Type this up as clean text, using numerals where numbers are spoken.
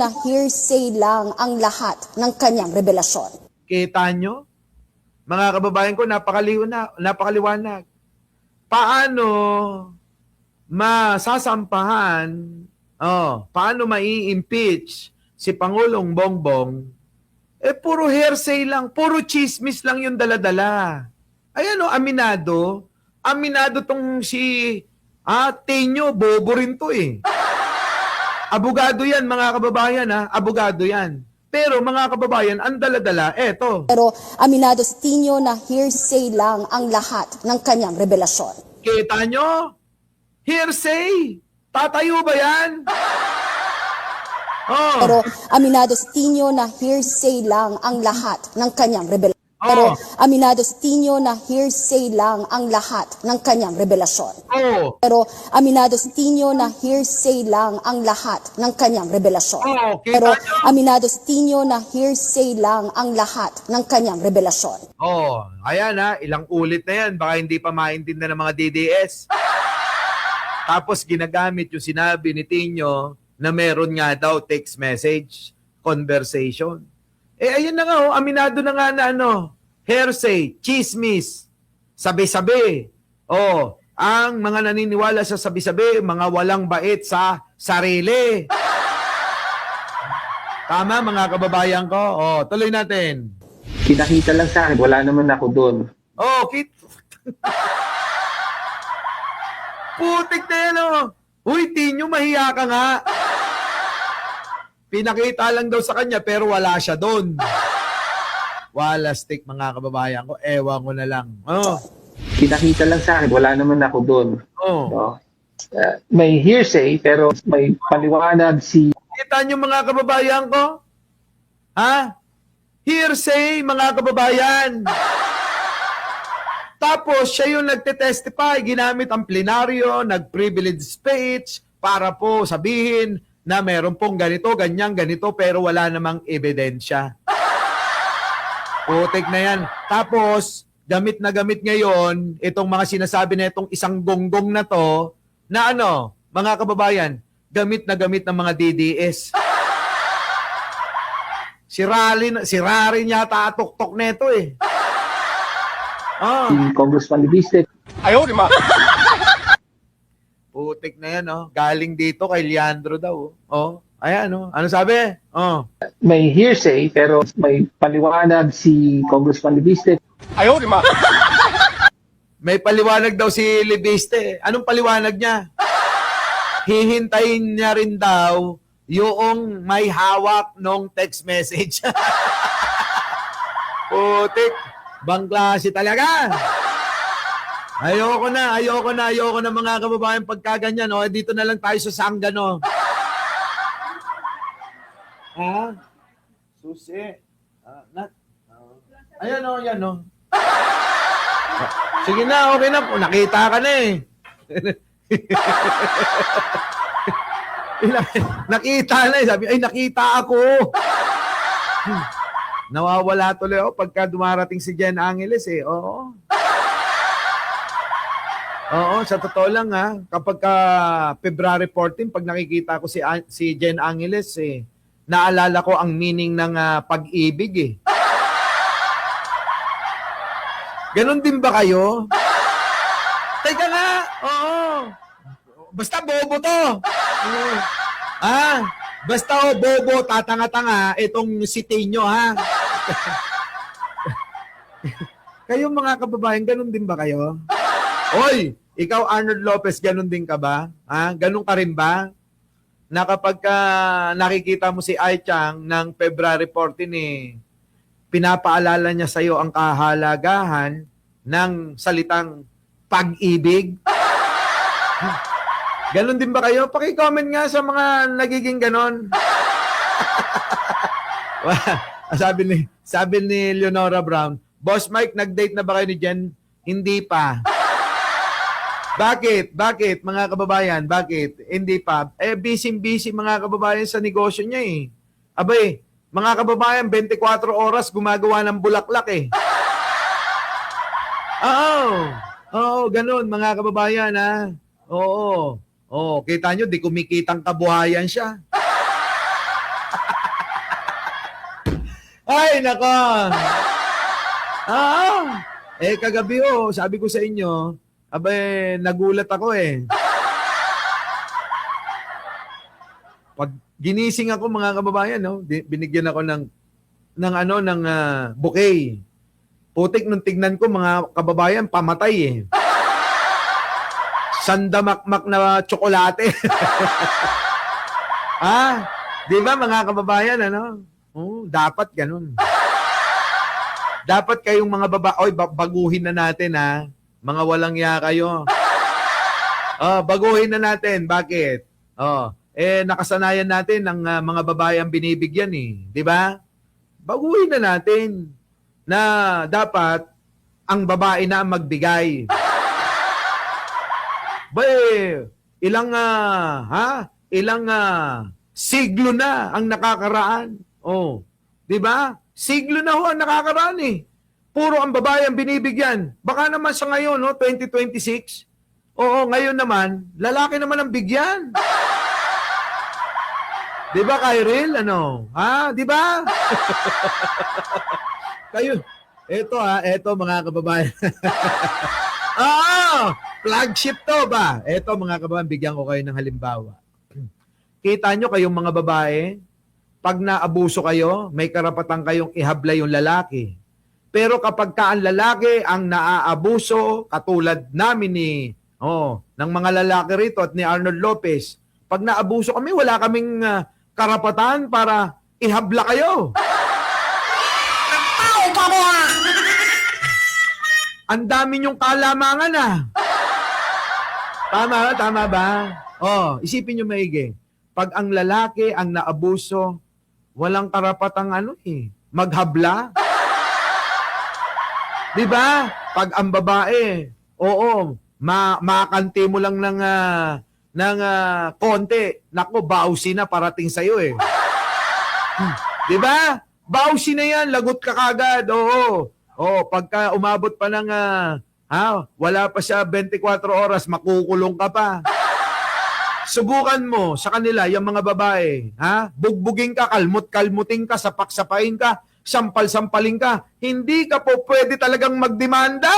na hearsay lang ang lahat ng kanyang revelasyon. Kita nyo? Mga kababayan ko, napakaliwanag. Paano masasampahan, paano mai-impeach si Pangulong Bongbong, puro hearsay lang, puro chismis lang yung daladala. Ayan aminado. Aminado tong si Tenyo, bobo rin to eh. Abogado yan, mga kababayan abogado yan. Pero mga kababayan, ang daladala, eto. Pero aminado si Tino na hearsay lang ang lahat ng kanyang revelasyon. Kita nyo? Hearsay! Tatayo ba yan? Pero aminado si Tino na hearsay lang ang lahat ng kanyang revelasyon. Pero aminado si Tino na hearsay lang ang lahat ng kanyang revelasyon. Pero aminado si Tino na hearsay lang ang lahat ng kanyang revelasyon. Pero aminado si Tino na hearsay lang ang lahat ng kanyang revelasyon. Ayan ilang ulit na yan. Baka hindi pa maintindihan ng mga DDS. Tapos ginagamit yung sinabi ni Tino na meron nga daw text message, conversation. Ayun na nga aminado na nga na hearsay, chismis, sabi-sabi. Ang mga naniniwala sa sabi-sabi, mga walang bait sa sarili. Tama mga kababayan ko? Tuloy natin. Kinakita lang sa akin, wala naman ako doon. Putik na yan Uy, Tinyo, mahiya ka nga. Pinakita lang daw sa kanya pero wala siya doon. Wala stick mga kababayan ko. Ewan ko na lang. Kinakita lang sa akin, wala naman ako doon. May hearsay pero may paliwanag si... Kita nyo mga kababayan ko? Hearsay mga kababayan. Tapos siya yung nagte-testify, ginamit ang plenaryo, nag-privilege speech para po sabihin na meron pong ganito, ganyan, ganito, pero wala namang ebidensya. Putik na yan. Tapos, gamit na gamit ngayon, itong mga sinasabi na itong isang gonggong na to, na mga kababayan, gamit na gamit ng mga DDS. Si Rarin yata tuktok neto eh. Si Congressman Libiste. Ayaw, di ma. Putik na yan, galing dito kay Leandro daw. Ayan, ano sabi? May hearsay pero may paliwanag si Congressman Libiste. Ayaw, di ma. May paliwanag daw si Libiste. Anong paliwanag niya? Hihintayin niya rin daw yung may hawak nung text message. Putik. Bang klase talaga. Ayoko na mga kababayan pagkaganyan. Dito na lang tayo sa Sanggan. Susi. Ayan yan Sige na, okay na. Nakita ka na eh. Nakita na eh. Sabi, nakita ako. Nawawala tuloy pagka dumarating si Jen Angeles eh. Sa totoo lang kapag February 14, pag nakikita ko si Jen Angeles naalala ko ang meaning ng pag-ibig eh. Ganon din ba kayo? Teka nga, basta bobo to. Basta bobo, tatanga-tanga, itong si Tenyo Kayo mga kababayan, ganun din ba kayo? Oy, ikaw Arnold Lopez, ganun din ka ba? Ganun ka rin ba? Na kapag nakikita mo si Ai Chang ng February 14 pinapaalala niya sa iyo ang kahalagahan ng salitang pag-ibig? Ganon din ba kayo? Paki-comment nga sa mga nagiging ganon. Sabi ni Leonora Brown, Boss Mike, nag-date na ba kayo ni Jen? Hindi pa. Bakit? Bakit, mga kababayan? Bakit? Hindi pa. Busy mga kababayan sa negosyo niya eh. Abay, mga kababayan, 24 oras gumagawa ng bulaklak eh. Oo, ganun, mga kababayan Oo, kita nyo, di kumikitang kabuhayan siya. Ay, nako. Kagabi sabi ko sa inyo, nagulat ako eh. Pag ginising ako mga kababayan, binigyan ako ng bouquet. Putik nung tignan ko mga kababayan, pamatay eh. Sandamakmak na tsokolate. Di ba mga kababayan, dapat ganun. Dapat kayong mga baguhin na natin mga walang ya kayo. Baguhin na natin. Bakit? Nakasanayan natin ng mga babae ang binibigyan eh. Di ba? Baguhin na natin na dapat ang babae na ang magbigay. Ilang siglo na ang nakakaraan. Di ba? Siglo na ang nakakaraan eh. Puro ang babae ang binibigyan. Baka naman sa ngayon, 2026. Ngayon naman, lalaki naman ang bigyan. Di ba, Kyril? Di ba? Kayo, eto mga kababayan. Flagship to ba? Eto mga kababayan, bigyan ko kayo ng halimbawa. Kita nyo kayong mga babae, pag naabuso kayo, may karapatan kayong ihabla yung lalaki. Pero kapag ka ang lalaki ang naaabuso, katulad namin ng mga lalaki rito at ni Arnold Lopez, pag naabuso kami, wala kaming karapatan para ihabla kayo. Ang dami niyong kalamangan Tama ba? Isipin niyo maigi. Pag ang lalaki ang naabuso, walang karapatang maghabla. Di ba? Pag ang babae, makanti mo lang ng konti. Nako, bausi na parating sa'yo eh. Di ba? Bausi na yan, lagot ka kagad. Pagka umabot pa ng wala pa siya 24 oras, makukulong ka pa. Subukan mo sa kanila, yung mga babae, bugbugin ka, kalmut-kalmutin ka, sapak-sapain ka, sampal-sampalin ka, hindi ka po pwede talagang magdemanda.